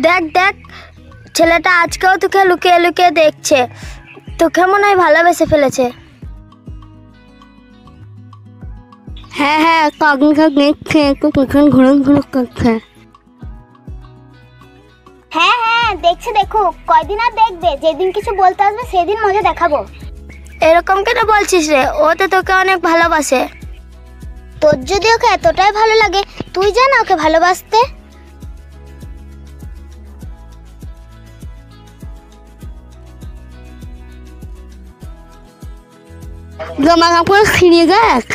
দেখ দেখ, ছেলেটা আজকেও তোকে লুকিয়ে লুকিয়ে দেখছে। তোকে মনে হয় ভালোবেসে ফেলেছে। হ্যাঁ হ্যাঁ, কাকনিকে দেখছে, একটু পেছন ঘুরে ঘুরে করছে। হ্যাঁ হ্যাঁ দেখছে, দেখুক, কয়দিন আর দেখবে, যেদিন কিছু বলতে আসবে সেদিন মজা দেখাবো। এরকম কেন বলছিস রে? ও তো তোকে অনেক ভালোবাসে। তোর যদি ওকে এতটাই ভালো লাগে, তুই যা না ওকে ভালোবাসতে। জামা কাপড় ছিঁড়ে দেখ।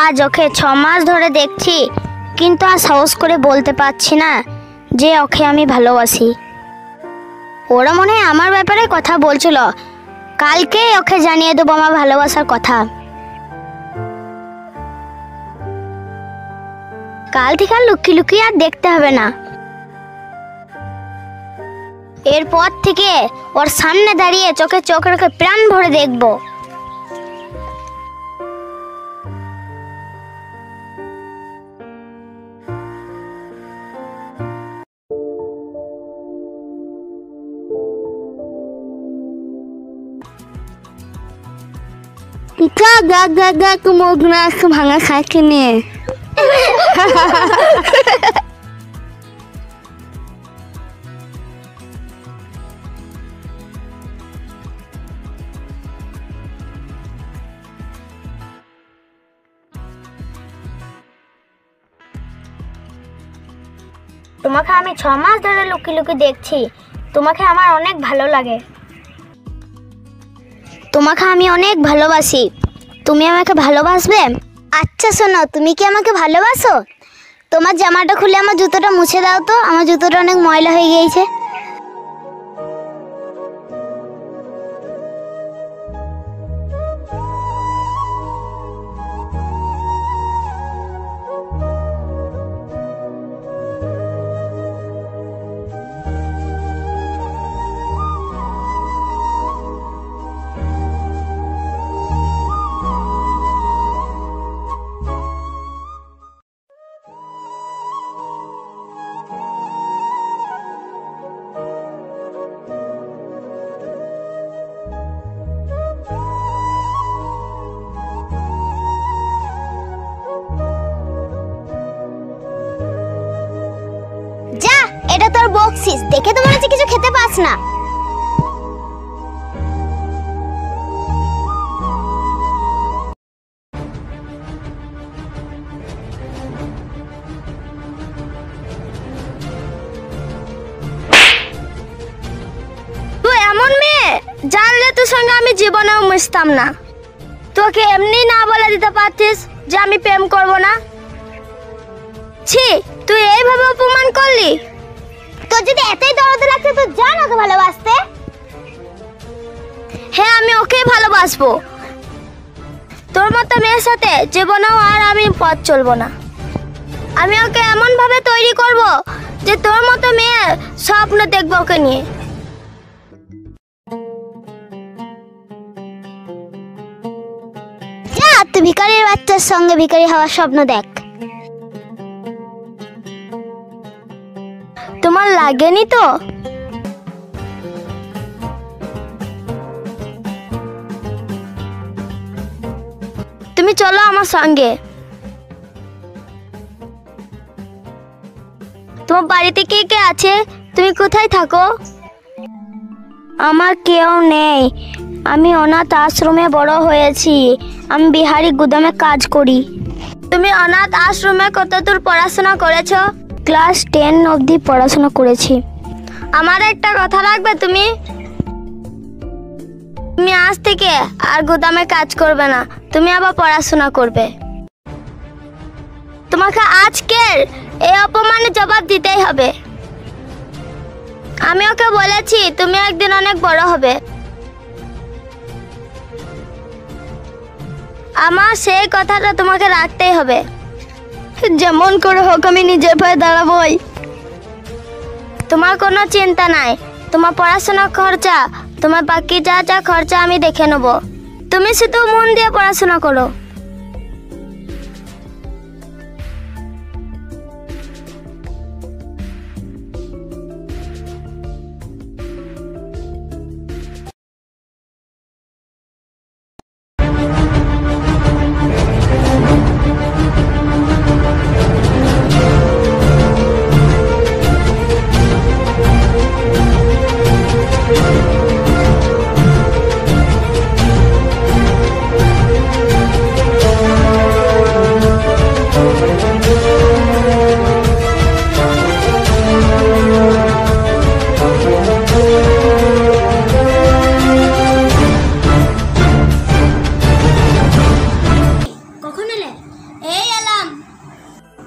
আজ ওকে 6 মাস ধরে দেখছি, কিন্তু আর সাহস করে বলতে পারছি না যে ওকে আমি ভালোবাসি। ওরা মনে হয় আমার ব্যাপারে কথা বলছিল, কালকে ওকে জানিয়ে দেবো আমার ভালোবাসার কথা। কাল থেকে আর লুকিয়ে লুকিয়ে আর দেখতে হবে না। এরপর থেকে ওর সামনে দাঁড়িয়ে চোখে চোখ রেখে প্রাণ ভরে দেখবো। ভাঙা খাইছে নিয়ে তোমাকে আমি 6 মাস ধরে লুকিয়ে লুকিয়ে দেখছি। তোমাকে আমার অনেক ভালো লাগে। তোমাকে আমি অনেক ভালোবাসি। তুমি আমাকে ভালোবাসবে? আচ্ছা শোনো, তুমি কি আমাকে ভালোবাসো? তোমার জামাটা খুলে আমার জুতোটা মুছে দাও তো, আমার জুতোটা অনেক ময়লা হয়ে গিয়েছে। যা, এটা তোর বকশিস। দেখে তো মনে হচ্ছে কিছু খেতে পাস না। তুই এমন মেয়ে, জানলে তোর সঙ্গে আমি জীবনেও মিশতাম না। তোকে এমনি না বলে দিতে পারতিস যে আমি প্রেম করব না। ছি, তুই এইভাবে অপমান করলি। তোর যদি এতই দরদ লাগছে তো যা না ওকে ভালোবাসতে। হ্যাঁ, আমি ওকেই ভালোবাসবো। তোর মতো মেয়ের সাথে জীবনেও আর আমি পথ চলবো না। আমি ওকে এমন ভাবে তৈরি করব যে তোর মতো মেয়ে স্বপ্ন দেখবো ওকে নিয়ে। যা, তুই ভিখারির বাচ্চার সঙ্গে ভিখারি হওয়ার স্বপ্ন দেখ। তোমার লাগেনি তো? তুমি চলো আমার সঙ্গে। তোমার বাড়িতে কে কে আছে? তুমি কোথায় থাকো? আমার কেউ নেই। আমি অনাথ আশ্রমে বড় হয়েছি। আমি বিহারি গুদামে কাজ করি। তুমি অনাথ আশ্রমে কতদূর পড়াশোনা করেছো? ক্লাস 10 অবধি পড়াশোনা করেছি। আমার একটা কথা রাখবে তুমি? তুমি আজ থেকে আর গুদামে কাজ করবে না, তুমি আবার পড়াশোনা করবে। তোমাকে আজকের এই অপমানের জবাব দিতেই হবে। আমি ওকে বলেছি তুমি একদিন অনেক বড় হবে। আমার সেই কথাটা তোমাকে রাখতেই হবে। যেমন করে হোক আমি নিজের পায়ে দাঁড়াবই। তোমার কোনো চিন্তা নাই। তোমার পড়াশোনার খরচা তোমার বাকি যা যা খরচা আমি দেখে নেব। তুমি শুধু মন দিয়ে পড়াশোনা করো।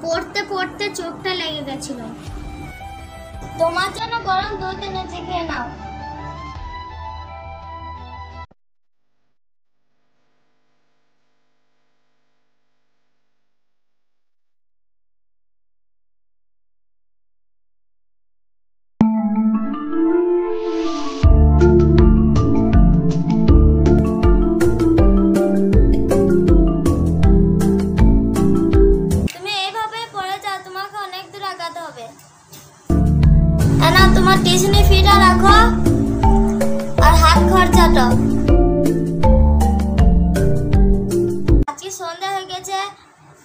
পড়তে পড়তে চোখটা লেগে গেছিল। তোমার জন্য গরম দুধ এনেছি, খেয়ে নাও। তোমার টিউশনি ফিটা রাখো আর হাত খরচাটা। আজকে সন্ধ্যা হয়ে গেছে,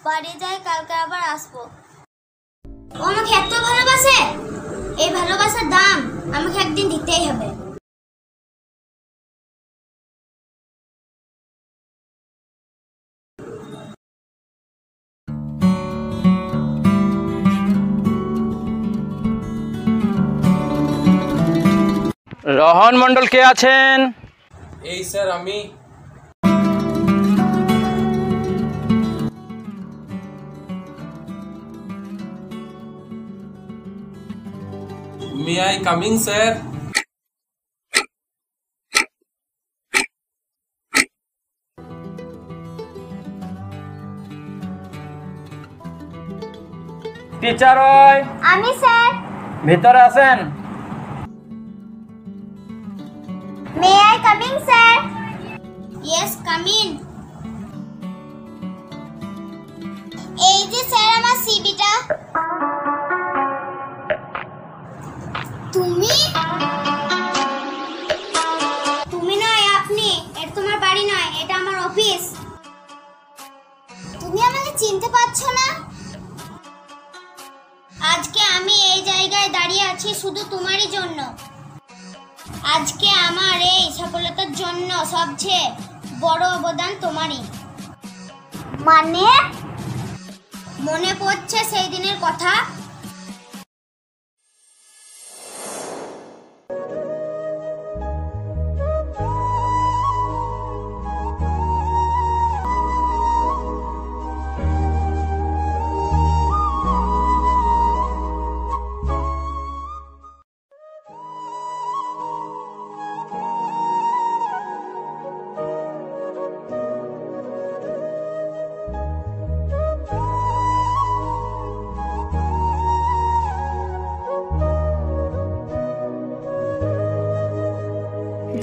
বাড়ি যাই, কালকে আবার আসবো। ও আমাকে এত ভালোবাসে, এই ভালোবাসার দাম আমাকে একদিন দিতেই হবে। রহন মন্ডল কে আছেন? এই স্যার আমি। May I coming sir? Teacher আমি স্যার। ভিতরে আছেন? May I coming sir? Yes coming. এই যে স্যার আমার সিভিটা। তুমি নয়, আপনি। এটা তোমার বাড়ি নয়, এটা আমার অফিস। তুমি আমাকে চিনতে পারছো না? আজকে আমি এই জায়গায় দাঁড়িয়ে আছি শুধু তোমারই জন্য। আজকে আমার এই সফলতার জন্য সবচেয়ে বড় অবদান তোমারই। মানে? মনে পড়ছে সেই দিনের কথা?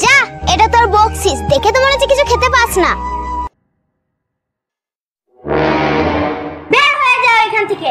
যা, এটা তোর বক্সিস, দেখে তো মনে হচ্ছে কিছু খেতে পাস না। বের হয়ে যাও এখান থেকে।